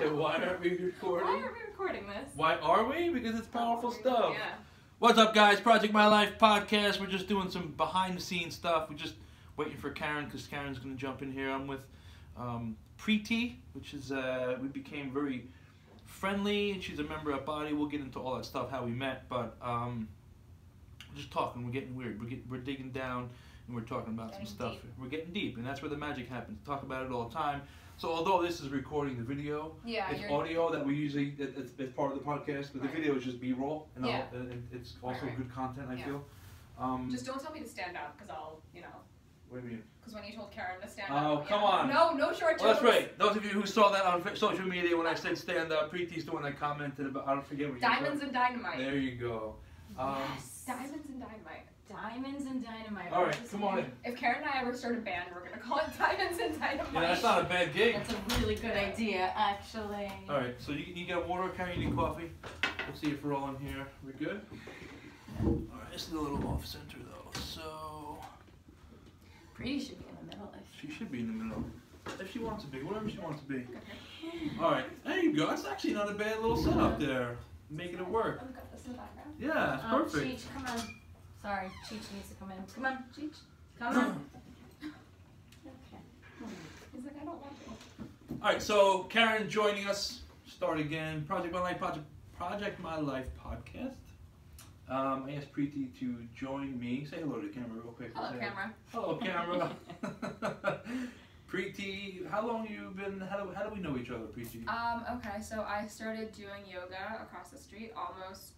say, why aren't we recording? Why aren't we recording this? Why are we? Because it's powerful stuff. Yeah. What's up, guys? Project My Life podcast. We're just doing some behind-the-scenes stuff. We're just waiting for Karen because Karen's going to jump in here. I'm with Preeti, which is, we became very friendly. She's a member of Body. We'll get into all that stuff, how we met, but we're just talking. We're getting weird. We're digging down, and we're talking about some stuff. Deep. We're getting deep, and that's where the magic happens. We talk about it all the time. So although this is recording the video, it's audio that we usually, it's part of the podcast, but the video is just B-roll, and it's also good content, I feel. Just don't tell me to stand up, because I'll, What do you mean? Because when you told Karen to stand up. Oh, come on. No short jokes. Well, that's right. Those of you who saw that on social media when I said stand up, Preeti's the one that commented about, I don't forget what you said. Diamonds and dynamite. There you go. Yes. Diamonds and dynamite. Diamonds and dynamite. All right, come on in. If Karen and I ever start a band, we're going to call it Diamonds and Dynamite. Yeah, that's not a bad gig. That's a really good idea, actually. All right, so you got water, Karen, you need coffee? Let's see if we're all in here. We're good? All right, this is a little off-center, though, so... Preeti should be in the middle. She should be in the middle. If she wants to be, whatever she wants to be. Okay. All right, there you go. That's actually not a bad little setup there. Making it work. I've got this in the background. Yeah, it's perfect. Cheech, come on. Sorry, Cheech needs to come in. Come on, Cheech. Come on. Okay. He's like, I don't want to. All right, so Karen joining us. Start again. Project My Life podcast. I asked Preeti to join me. Say hello to the camera real quick. Hello, camera. Hello, camera. Preeti, how long you been? How do we know each other, Preeti? Okay, so I started doing yoga across the street almost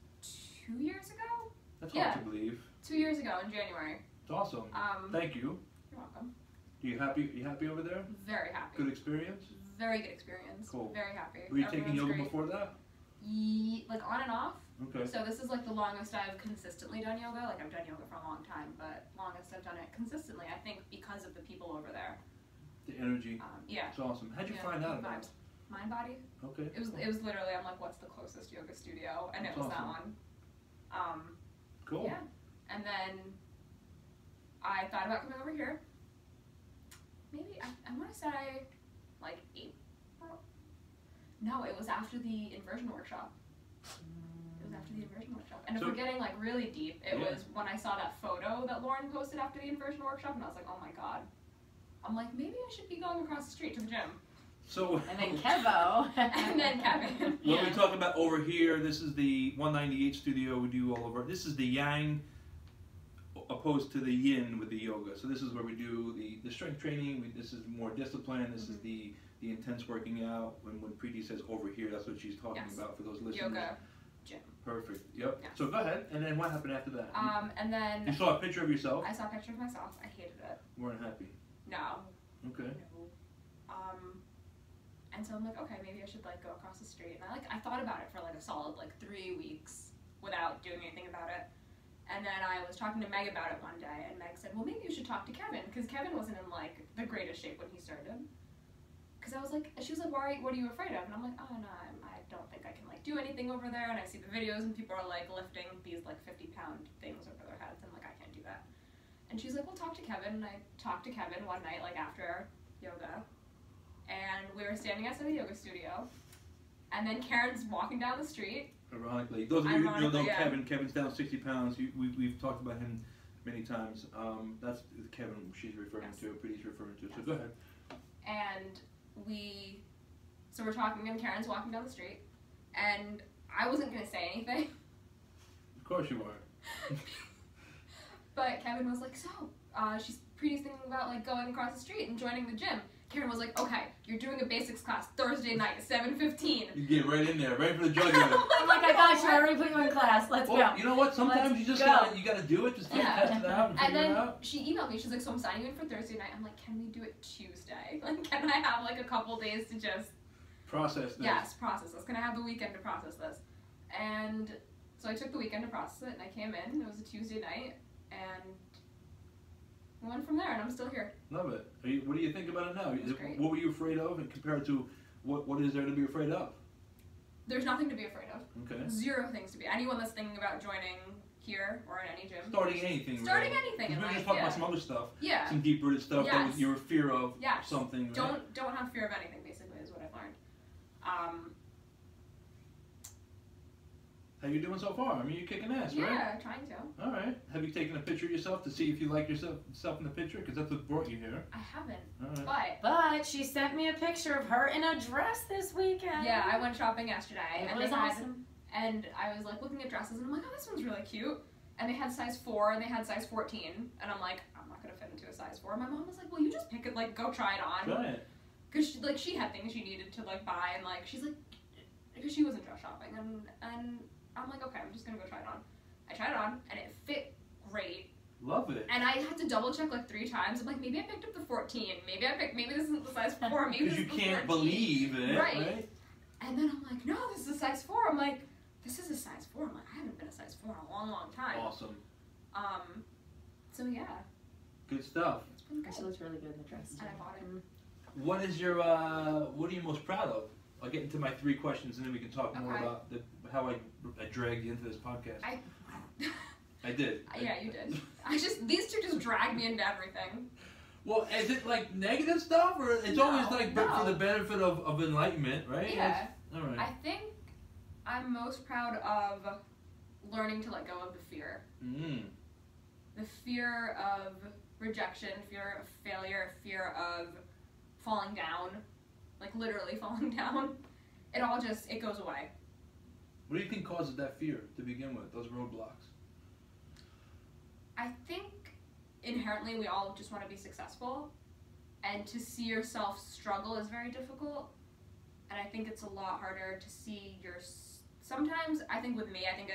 2 years ago. That's hard to believe. 2 years ago in January. It's awesome. Thank you. You're welcome. You happy over there? Very happy. Good experience? Very good experience. Cool. Very happy. Were you taking yoga before that? Like on and off. Okay. So this is like the longest I've consistently done yoga. Like I've done yoga for a long time, but longest I've done it consistently. I think because of the people over there. The energy. Yeah. It's awesome. How'd you find out about it? Mind Body. Okay. It was literally, I'm like, what's the closest yoga studio? And it was that one. Cool. Yeah. And then I thought about coming over here. Maybe I want to say like April. No, it was after the inversion workshop. It was after the inversion workshop. And if we're getting like really deep, it was when I saw that photo that Lauren posted after the inversion workshop, and I was like, oh my god. I'm like, maybe I should be going across the street to the gym. So and then Kevo. And then Kevin. When we talk about over here, this is the 198 studio. We do all over. This is the yang opposed to the yin with the yoga. So this is where we do the strength training. This is more discipline. This is the intense working out. When Preeti says over here, that's what she's talking about for those listeners. Yoga gym. Perfect. Yep. Yeah. So go ahead. And then what happened after that? And then you saw a picture of yourself. I saw a picture of myself. I hated it. Weren't happy. No. Okay. No. And so I'm like, okay, maybe I should like go across the street. And I thought about it for like a solid 3 weeks without doing anything about it. And then I was talking to Meg about it one day, and Meg said, well, maybe you should talk to Kevin, because Kevin wasn't in like the greatest shape when he started. Because I was like, she was like, what are you afraid of? And I'm like, oh no, I don't think I can like do anything over there. And I see the videos and people are like lifting these like 50-pound things over their heads, and I'm like, I can't do that. And she's like, well, talk to Kevin. And I talked to Kevin one night, like after yoga, and we were standing outside the yoga studio, and then Karen's walking down the street. Ironically, those of you who know Kevin, Kevin's down 60 pounds. We've talked about him many times. That's Kevin she's referring to, Preeti's referring to. So go ahead. And so we're talking, and Karen's walking down the street, and I wasn't going to say anything. Of course you are. But Kevin was like, so, Preeti's thinking about like going across the street and joining the gym. Karen was like, okay, you're doing a basics class Thursday night at 7:15. You get right in there, right for the jugular. I'm like, I got you, I already put you in class, let's go. You know what, sometimes you just gotta do it, just test it out and figure it out. And then she emailed me, she's like, so I'm signing you in for Thursday night. I'm like, can we do it Tuesday? Like, can I have like a couple days to just... process this. Yes, process this. Can I have the weekend to process this? And so I took the weekend to process it, and I came in, it was a Tuesday night, and we went from there, and I'm still here. Love it. What do you think about it now? Great. What were you afraid of, and compared to what is there to be afraid of? There's nothing to be afraid of. Okay. Zero things to be. Anyone that's thinking about joining here or in any gym. Starting anything. Starting anything. Because we were just talking about some other stuff. Yeah. Some deep-rooted stuff that was your fear of something. Right? Don't have fear of anything, basically, is what I've learned. How you doing so far? I mean, you're kicking ass, right? Yeah, trying to. All right. Have you taken a picture of yourself to see if you like yourself in the picture? Because that's what brought you here. I haven't. All right. But she sent me a picture of her in a dress this weekend. Yeah, I went shopping yesterday. It was awesome. And I was like looking at dresses and I'm like, oh, this one's really cute. And they had size 4 and they had size 14. And I'm like, I'm not going to fit into a size 4. My mom was like, well, you just pick it, like, go try it on. Try it. Because, she had things she needed to, like, buy. And, like, she's like, because she wasn't dress shopping. And I'm like, okay, I'm just going to go try it on. I tried it on and it fit great. Love it. And I had to double check, like, 3 times. I'm like, maybe I picked up the 14. Maybe this isn't the size 4. Maybe this is the 14. Because you can't believe it, right? And then I'm like, no, this is a size 4. I'm like, this is a size 4. I'm like, I haven't been a size 4 in a long, long time. Awesome. So yeah. Good stuff. It's been good. She looks really good in the dress. And I bought it. What is your, what are you most proud of? I'll get into my 3 questions and then we can talk more about how I dragged you into this podcast. I did. Yeah, you did. These 2 just dragged me into everything. Well, is it like negative stuff or it's always like for the benefit of enlightenment, right? Yeah. All right. I think I'm most proud of learning to let go of the fear. The fear of rejection, fear of failure, fear of falling down, like literally falling down. It all it goes away. What do you think causes that fear to begin with, those roadblocks? I think inherently we all just want to be successful, and to see yourself struggle is very difficult. And I think it's a lot harder to see sometimes, I think with me, I think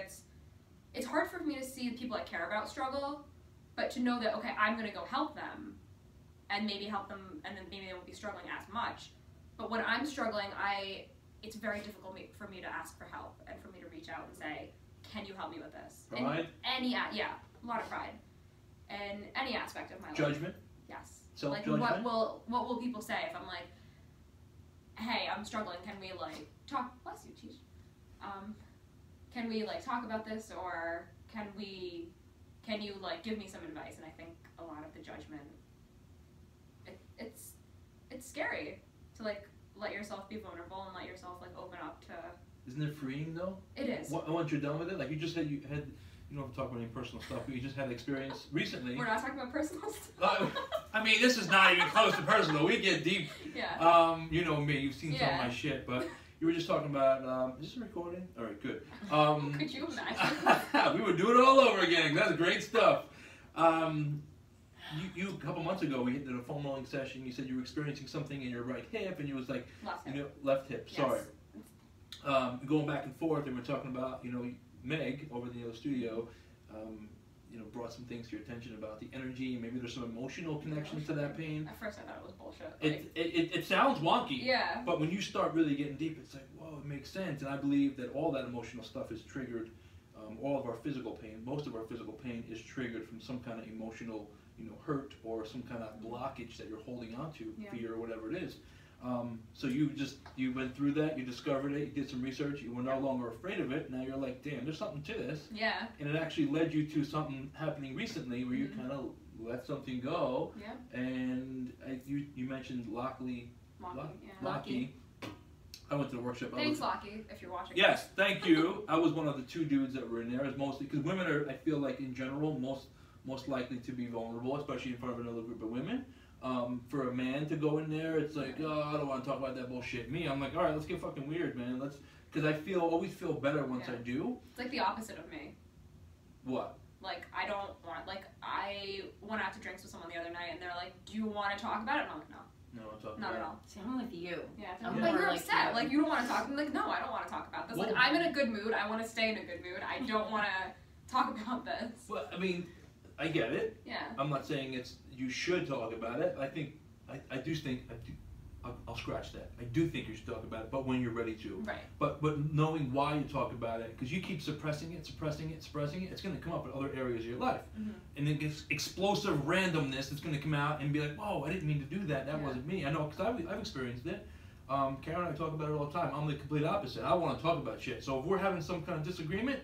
it's hard for me to see the people I care about struggle, but to know that, okay, I'm going to go help them, and maybe help them, and then maybe they won't be struggling as much. But when I'm struggling, it's very difficult for me to ask for help, and for me to reach out and say, can you help me with this? Pride? Yeah, a lot of pride. In any aspect of my life. Judgment? Yes. Self-judgment? Like, what will people say if I'm like, hey, I'm struggling, can we, like, talk, bless you, Cheech. Can we, like, talk about this, or can you, like, give me some advice? And I think a lot of the judgment, it's scary to, like, let yourself be vulnerable and let yourself, like, open up to... Isn't it freeing, though? It is. Once you're done with it, like, you just said you don't have to talk about any personal stuff, but you just had experience recently. We're not talking about personal stuff. I mean, this is not even close to personal. We get deep. Yeah. You know me. You've seen some of my shit, but you were just talking about. Is this recording? All right, good. Could you imagine? We would do it all over again. That's great stuff. You a couple months ago we did a foam rolling session. You said you were experiencing something in your right hip, and you was like, left hip. Yes. Sorry. Going back and forth, and we're talking about Meg over the studio, brought some things to your attention about the energy. Maybe there's some emotional connection to that pain. At first I thought it was bullshit. It sounds wonky. Yeah. But when you start really getting deep, it's like, whoa, it makes sense. And I believe that all that emotional stuff is triggered. All of our physical pain, most of our physical pain is triggered from some kind of emotional, hurt or some kind of blockage that you're holding on to, fear or whatever it is. So you went through that, you discovered it, you did some research, you were no longer afraid of it. Now you're like, damn, there's something to this. Yeah. And it actually led you to something happening recently where you kind of let something go. Yeah. And you mentioned Lockie. I went to the workshop. Thanks, Lockie, if you're watching. Yes, thank you. I was one of the 2 dudes that were in there. As mostly because women are, I feel like in general, most likely to be vulnerable, especially in front of another group of women. For a man to go in there, it's like, oh, I don't want to talk about that bullshit. Me, I'm like, all right, let's get fucking weird, man. Because I always feel better once I do. It's like the opposite of me. What? Like, I went out to drinks with someone the other night, and they're like, do you want to talk about it? And I'm like, no. No, I'm talking Not about at all. See, I'm with you. Yeah. But you're upset. Like, you don't want to talk. I'm like, no, I don't want to talk about this. Like, I'm in a good mood. I want to stay in a good mood. I don't want to talk about this. Well, I mean, I get it. Yeah. I'm not saying you should talk about it. I'll scratch that. I do think you should talk about it, but when you're ready to. Right. But knowing why you talk about it, because you keep suppressing it, it's going to come up in other areas of your life. Mm-hmm. And then gets explosive randomness that's going to come out and be like, whoa, I didn't mean to do that. That wasn't me. I know, because I've experienced it. Karen and I talk about it all the time. I'm the complete opposite. I want to talk about shit. So if we're having some kind of disagreement,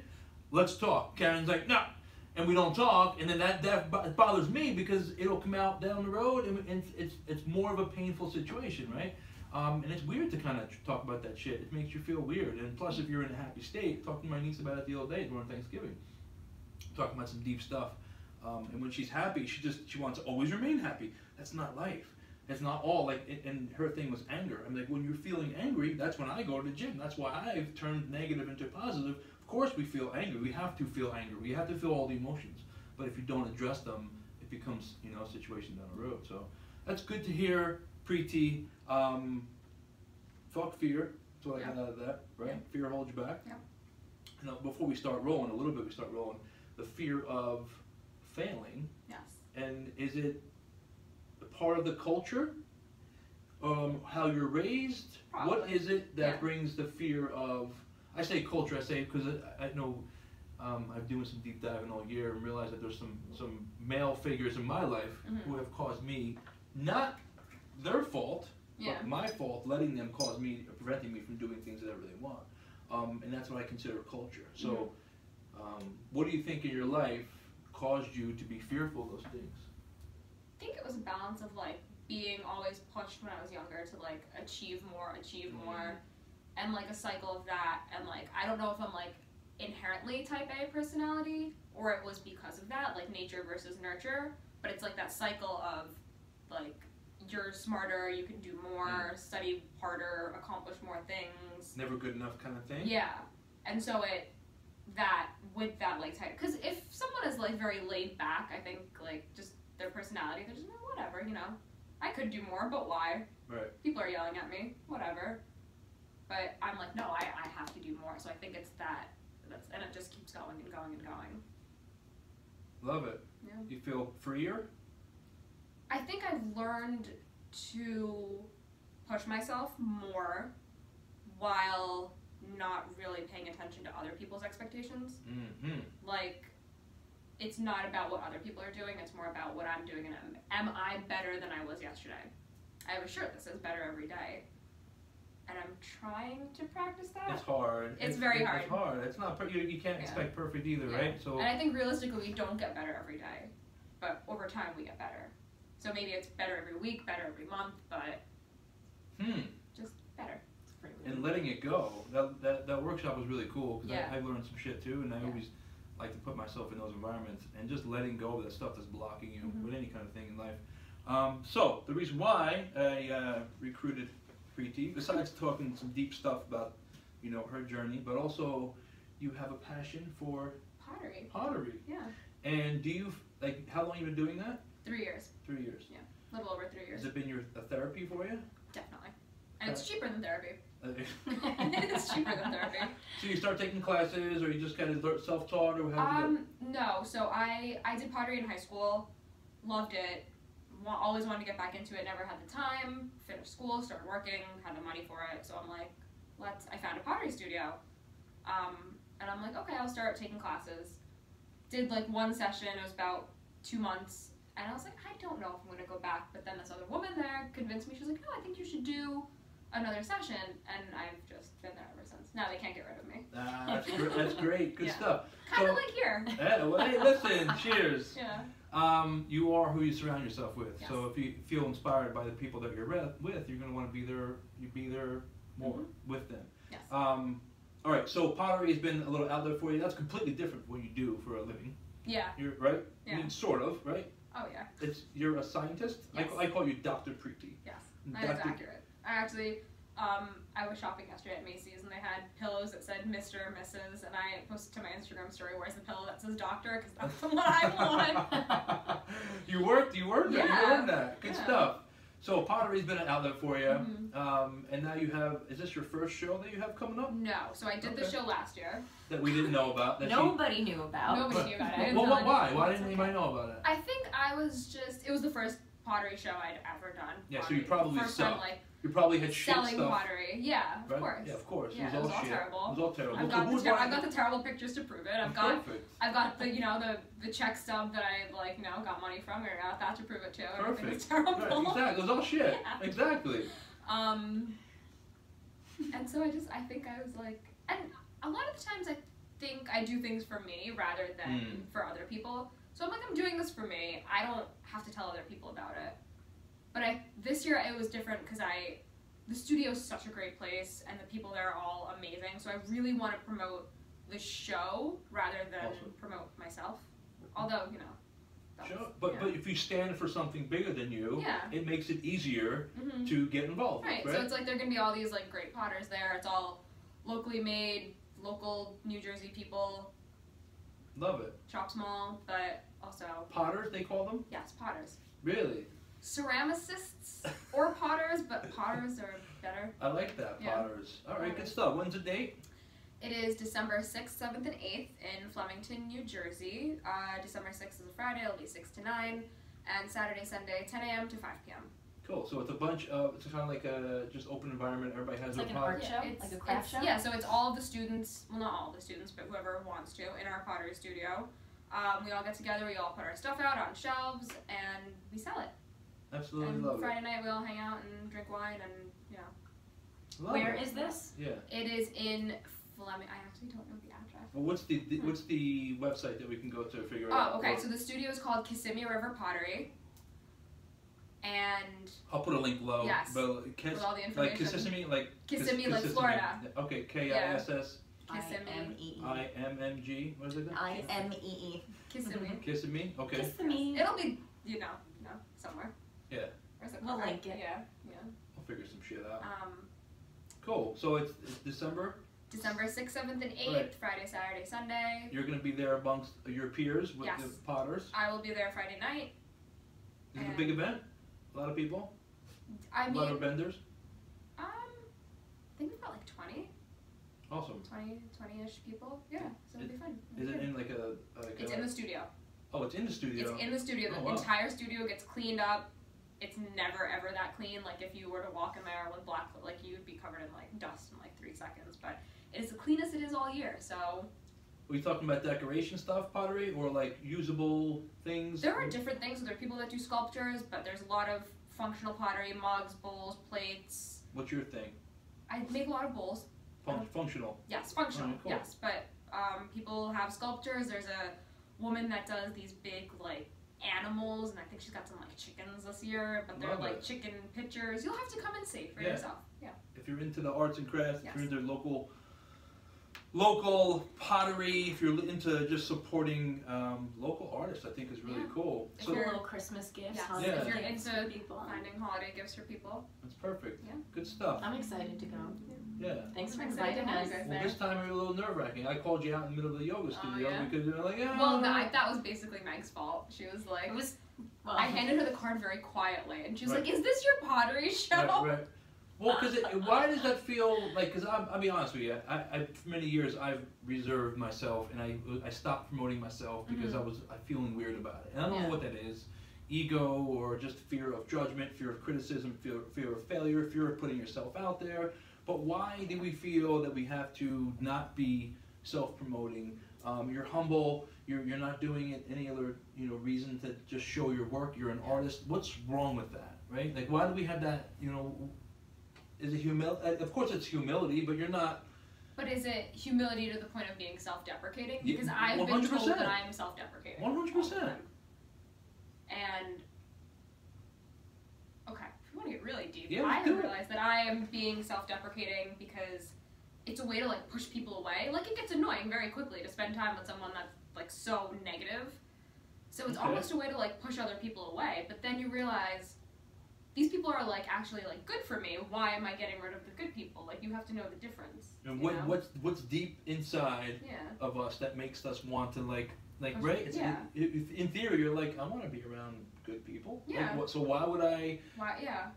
let's talk. Karen's like, no. And we don't talk, and then that bothers me because it'll come out down the road, and it's more of a painful situation, right? And it's weird to kind of talk about that shit. It makes you feel weird. And plus, if you're in a happy state, talking to my niece about it the other day during Thanksgiving, talking about some deep stuff. And when she's happy, she wants to always remain happy. That's not life. It's not all like. And her thing was anger. I'm like, when you're feeling angry, that's when I go to the gym. That's why I've turned negative into positive. Of course, we feel angry. We have to feel angry. We have to feel all the emotions. But if you don't address them, it becomes, you know, a situation down the road. So that's good to hear, Preeti. Fuck fear. That's what I got out of that, right? Yeah. Fear holds you back. Yeah. Now, before we start rolling, the fear of failing. Yes. And is it a part of the culture? How you're raised? Probably. What is it that brings the fear of, I say culture, I say because I know I've doing some deep diving all year and realized that there's some male figures in my life who have caused me, not their fault, but my fault, letting them cause me, preventing me from doing things that I really want. And that's what I consider culture. So what do you think in your life caused you to be fearful of those things? I think it was a balance of like being always pushed when I was younger to like achieve more, and like a cycle of that. And like I don't know if I'm like inherently type A personality or it was because of that, like nature versus nurture. But it's like that cycle of like you're smarter, you can do more, study harder, accomplish more things. Never good enough kind of thing? Yeah. And so with that like type, because if someone is like very laid back, I think like just their personality, they're just whatever, you know. I could do more, but why? Right. People are yelling at me, whatever. But I'm like, no, I have to do more. So I think it's and it just keeps going and going and going. Love it. Yeah. You feel freer? I think I've learned to push myself more while not really paying attention to other people's expectations. Like, it's not about what other people are doing, it's more about what I'm doing, and am I better than I was yesterday? I have a shirt that says better every day, and I'm trying to practice that. It's hard. It's very hard. It's hard. It's not, you can't expect perfect either, right? So. And I think realistically we don't get better every day, but over time we get better. So maybe it's better every week, better every month, but just better. And letting it go. That workshop was really cool because I learned some shit too, and I always like to put myself in those environments and just letting go of that stuff that's blocking you with any kind of thing in life. So the reason why I recruited Preeti, besides talking some deep stuff about, you know, her journey, but also you have a passion for pottery. Yeah. And do you like how long have you been doing that? 3 years. 3 years. Yeah, a little over 3 years. Has it been a therapy for you? Definitely. And it's cheaper than therapy. It's cheaper than therapy. So you start taking classes, or you just kind of self-taught, or how did you No. So I did pottery in high school, loved it, always wanted to get back into it, never had the time, finished school, started working, had the money for it, so I'm like, I found a pottery studio. And I'm like, okay, I'll start taking classes. Did like one session, it was about 2 months, and I was like, I don't know if I'm going to go back, but then this other woman there convinced me, she was like, no, I think you should do another session, and I've just been there ever since. Now they can't get rid of me. That's great. Good stuff. Kind of like here. Yeah, well, hey, listen, cheers. Yeah. You are who you surround yourself with. Yes. So if you feel inspired by the people that you're with, you're going to want to be there more with them. Yes. All right, so pottery has been a little out there for you. That's completely different from what you do for a living. Yeah. You're right? Yeah. I mean, sort of, right? Oh, yeah. You're a scientist? Yes. I call you Dr. Preeti. Yes, that is accurate. I actually, I was shopping yesterday at Macy's and they had pillows that said Mr. or Mrs. and I posted to my Instagram story, where's the pillow that says doctor, because that's the one I want. You earned that. Good stuff. So pottery's been an outlet for you, and now you have, is this your first show that you have coming up? No, so I did the show last year. That we didn't know about. Nobody knew about. Nobody knew about it. Well, why? Why didn't anybody know about it? I think it was the first pottery show I'd ever done. Yeah, pottery. so you probably first time, you probably had shit selling stuff. pottery. Yeah, of right? course. Yeah, of course. Yeah, it was all terrible. It was all terrible. I've got the terrible pictures to prove it. I've got the check stub that I got money from. I got that to prove it too. Everything was terrible. Right, exactly. It was all shit. Yeah. Exactly. And so I think I was like, and a lot of the times I think I do things for me rather than for other people. So I'm like, I'm doing this for me. I don't have to tell other people about it. But this year it was different because I the studio is such a great place, and the people there are all amazing. So I really want to promote the show rather than promote myself. Although, you know. Sure, but if you stand for something bigger than you, Yeah. it makes it easier to get involved. Right. So it's like there are gonna be all these like great potters there. It's all locally made, local New Jersey people. Love it. Shop small, but also Potters, they call them? yes, potters. Really? Ceramicists or potters, but potters are better. I like that, Yeah. Potters. All right, good Potters. stuff. When's the date? It is December 6th, 7th, and 8th in Flemington, New Jersey. December 6th is a Friday. It'll be 6 to 9. And Saturday, Sunday, 10 a.m. to 5 p.m. Cool. So it's a bunch of, it's kind of like a just open environment. Everybody has It's their like an pot. art show? Like a craft show? Yeah, so it's all of the students, well, not all of the students, but whoever wants to, in our pottery studio. We all get together, we all put our stuff out on shelves, and we sell it. Absolutely And love Friday night, we all hang out and drink wine, and, you know. it. Love Where it. is this? Yeah. It is in Fleming. I actually don't know the address. Well, what's the website that we can go to figure out? Oh, okay. So the studio is called Kissimmee River Pottery, and I'll put a link below. Yes. But with all the like information. Kissimmee, like Kissimmee, like Florida. Okay, Kississ. Kissimmee. IMMG. What is it? IMEE. Kissimmee. Kissimmee. Okay. Kissimmee. It'll be, you know, somewhere. Yeah. Or is it We'll Florida? link it. Yeah. I'll figure some shit out. Um, Cool. So it's December. December 6th, 7th, and 8th. Right. Friday, Saturday, Sunday. You're gonna be there amongst your peers with Yes. the potters. I will be there Friday night. Is it a big event? A lot of people. I A mean, lot of vendors. I think we've got like 20. Awesome. 20-ish people. Yeah, so it'll be fun. Is it Good. in like a? It's in the studio. Oh, it's in the studio. It's in the studio. The Oh, wow. entire studio gets cleaned up. It's never ever that clean. Like if you were to walk in there with black, like you would be covered in like dust in like 3 seconds. But it is the cleanest it is all year. So Are we talking about decoration stuff, pottery, or like usable things? there are different things. So there are people that do sculptures, but there's a lot of functional pottery, mugs, bowls, plates. What's your thing? I make a lot of bowls. Functional. Yes, functional. Alright, cool. Yes, but people have sculptures. There's a woman that does these big like animals, and I think she's got some like chickens this year. But they're Love like it. chicken pictures. You'll have to come and see for Yeah. yourself. Yeah. If you're into the arts and crafts, Yes. if you're into local pottery, if you're into just supporting local artists, I think is really Yeah. cool. If Some you're- little Christmas gifts. Yes. holiday If you're gifts into for people. finding holiday gifts for people. That's perfect. Yeah. Good stuff. I'm excited to go. Yeah. Thanks for I'm excited to inviting have us. you guys Well, there. this time we were a little nerve-wracking. I called you out in the middle of the yoga studio yeah? because you're like, yeah. Well, that was basically Meg's fault. She was like, It was. Well, I handed her the card very quietly, and she was Right. like, "Is this your pottery show?" Right. Well, because why does that feel like? Because I'll be honest with you. I for many years I've reserved myself, and I stopped promoting myself because I'm feeling weird about it, and I don't know what that is. Ego or just fear of judgment, fear of criticism, fear of failure, fear of putting yourself out there. But why do we feel that we have to not be self-promoting? You're humble. You're not doing it any other reason to just show your work. You're an artist. What's wrong with that, right? Like, why do we have that? Is it humility? Of course, it's humility, but you're not. But is it humility to the point of being self-deprecating? Yeah, Because I've been told 100%. that I am self-deprecating. 100%. And okay, if you want to get really deep, Yeah, I let's do have it. realized that I am being self-deprecating because it's a way to like push people away. Like it gets annoying very quickly to spend time with someone that's like so negative. So it's Okay. almost a way to like push other people away. But then you realize these people are like actually like good for me. Why am I getting rid of the good people? Like you have to know the difference. And you know? what's deep inside Yeah. of us that makes us want to like Push- right? It's, yeah. in theory, you're like, I want to be around good people. Yeah. Like, so why would I? Why? Yeah.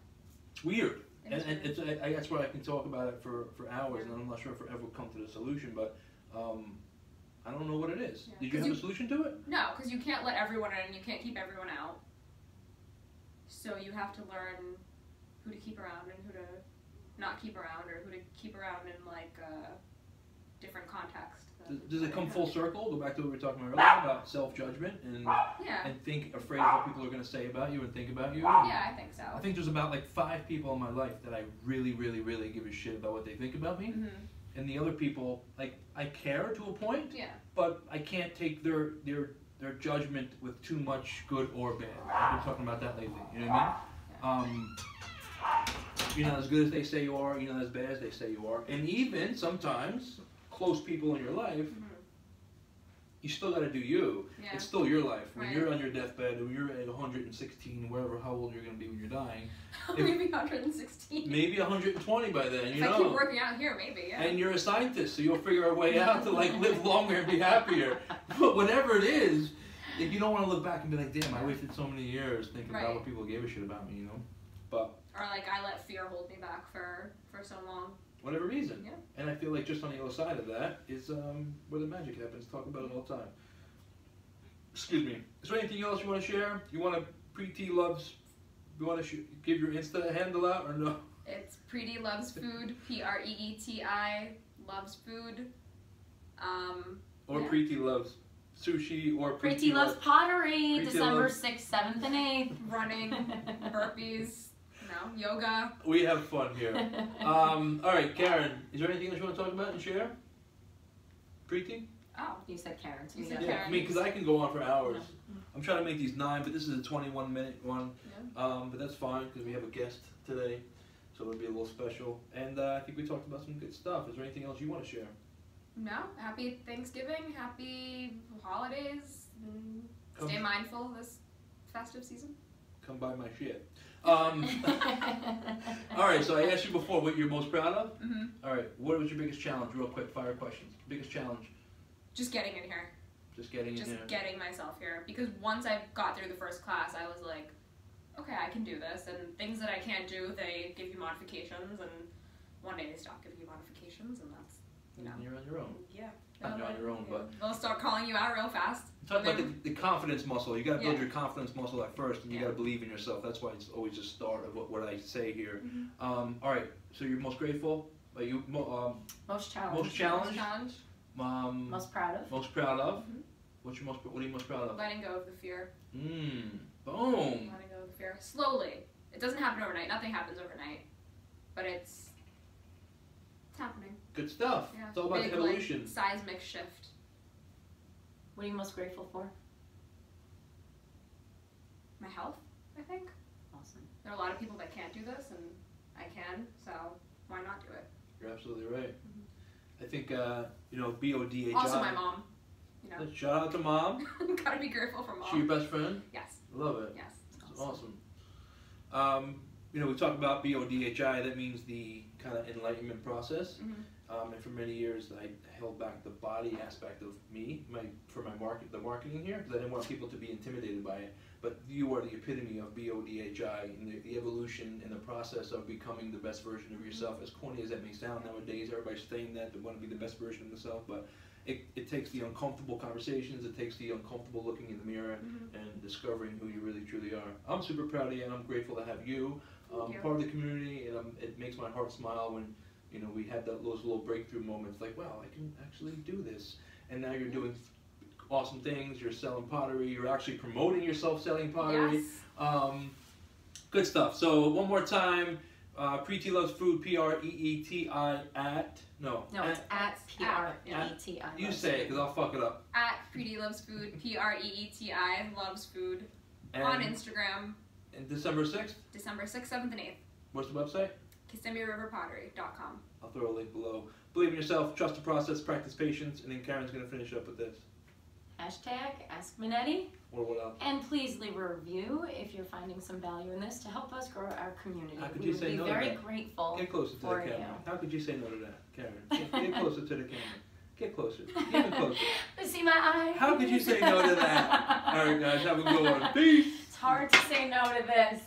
It's weird. It And, is and weird. it's that's why I can talk about it for hours, Yeah. and I'm not sure if we'll ever come to the solution, but I don't know what it is. Yeah. Did you 'Cause have you- a solution to it? No, because you can't let everyone in, you can't keep everyone out. So you have to learn who to keep around and who to not keep around, or who to keep around in like different context. Does it come full circle? Go back to what we were talking about earlier about self-judgment and Yeah. afraid of what people are going to say about you and think about you. Yeah, I think so. I think there's about like 5 people in my life that I really, really, really give a shit about what they think about me. Mhm. And the other people, like, I care to a point, Yeah. but I can't take their judgment with too much good or bad. I've been talking about that lately. You know what I mean? You're not as good as they say you are. You're not as bad as they say you are. And even sometimes, close people in your life, you still got to do you. Yeah. It's still your life. When Right. you're on your deathbed, when you're at 116, wherever, how old you're going to be when you're dying. Maybe 116. Maybe 120 by then, If you I know. keep working out here, maybe, yeah. And you're a scientist, so you'll figure a way out to like live longer and be happier. But whatever it is, if you don't want to look back and be like, damn, I wasted so many years thinking about what people gave a shit about me, you know. But or like I let fear hold me back for so long. whatever reason. Yeah. And I feel like just on the other side of that is where the magic happens. Talk about it all the time. Excuse me. Is there anything else you want to share? You want to Preeti loves? You want to give your Insta handle out or no? It's Preeti Loves Food, Preeti loves food. Or Yeah. Preeti loves sushi or Preeti loves pottery. Preeti December loves- 6th, 7th, and 8th. Running, burpees, yoga. We have fun here. All right, Karen. Is there anything that you want to talk about and share? Preeti? Oh, You said Karen. So You we said got Yeah, Karen. me, because I can go on for hours. Yeah. I'm trying to make these 9, but this is a 21-minute one. Yeah. But that's fine because we have a guest today, so it'll be a little special. And I think we talked about some good stuff. Is there anything else you want to share? No, happy Thanksgiving, happy holidays. Come- Stay mindful this festive season. Come buy my shit. All right, so I asked you before what you're most proud of. All right, what was your biggest challenge? Real quick, fire questions. Biggest challenge? Just getting in here. Just getting in Just here. getting myself here. Because once I got through the first class, I was like, okay, I can do this. And things that I can't do, they give you modifications. And one day they stop giving you modifications, and that's, You're on your own. Yeah. Not you're on your own, but they'll start calling you out real fast. talk about the confidence muscle. You got to build Yeah. your confidence muscle at first, and you got to believe in yourself. That's why it's always the start of what I say here. All right, so you're most grateful. Are you Most challenged. most challenged? Challenge. Most proud of. Most proud of? Mhm. What are you most proud of? Letting go of the fear. Boom. Letting go of the fear. Slowly. It doesn't happen overnight. Nothing happens overnight. But it's happening. Good stuff. Yeah. It's all about Big, the evolution. Like, seismic shift. What are you most grateful for? My health, I think. Awesome. There are a lot of people that can't do this, and I can, so why not do it? You're absolutely right. I think, BODHI. Also my mom. Shout out to mom. Gotta be grateful for mom. She your best friend? Yes. Love it. Yes. It's awesome. We talk about BODHI. That means the kind of enlightenment process. And for many years, I held back the body aspect of me, the marketing here, because I didn't want people to be intimidated by it. But you are the epitome of BODHI and the evolution and the process of becoming the best version of yourself. As corny as that may sound nowadays, everybody's saying that they want to be the best version of themselves, but it takes the uncomfortable conversations, it takes the uncomfortable looking in the mirror and discovering who you really truly are. I'm super proud of you, and I'm grateful to have you part of the community, and it makes my heart smile when we had those little breakthrough moments, like, wow, I can actually do this. And now you're doing awesome things. You're selling pottery. You're actually promoting yourself selling pottery. Yes. Good stuff. So one more time, Preeti Loves Food, Preeti at. No, it's at Preeti. You say it, because I'll fuck it up. At Preeti Loves Food, Preeti loves food. And, On Instagram. And December 6th? December 6th, 7th, and 8th. What's the website? KissimiriverPottery.com. I'll throw a link below. Believe in yourself, trust the process, practice patience, and then Karen's going to finish up with this. Hashtag Ask Minetti. Or what else? And please leave a review if you're finding some value in this to help us grow our community. How could We you would say be no to very that? grateful Get closer to the for camera. you. How could you say no to that, Karen? Get closer to the camera. Get closer. Even closer. See my eye? How could you say no to that? All right, guys, have a good one. Peace. It's hard to say no to this.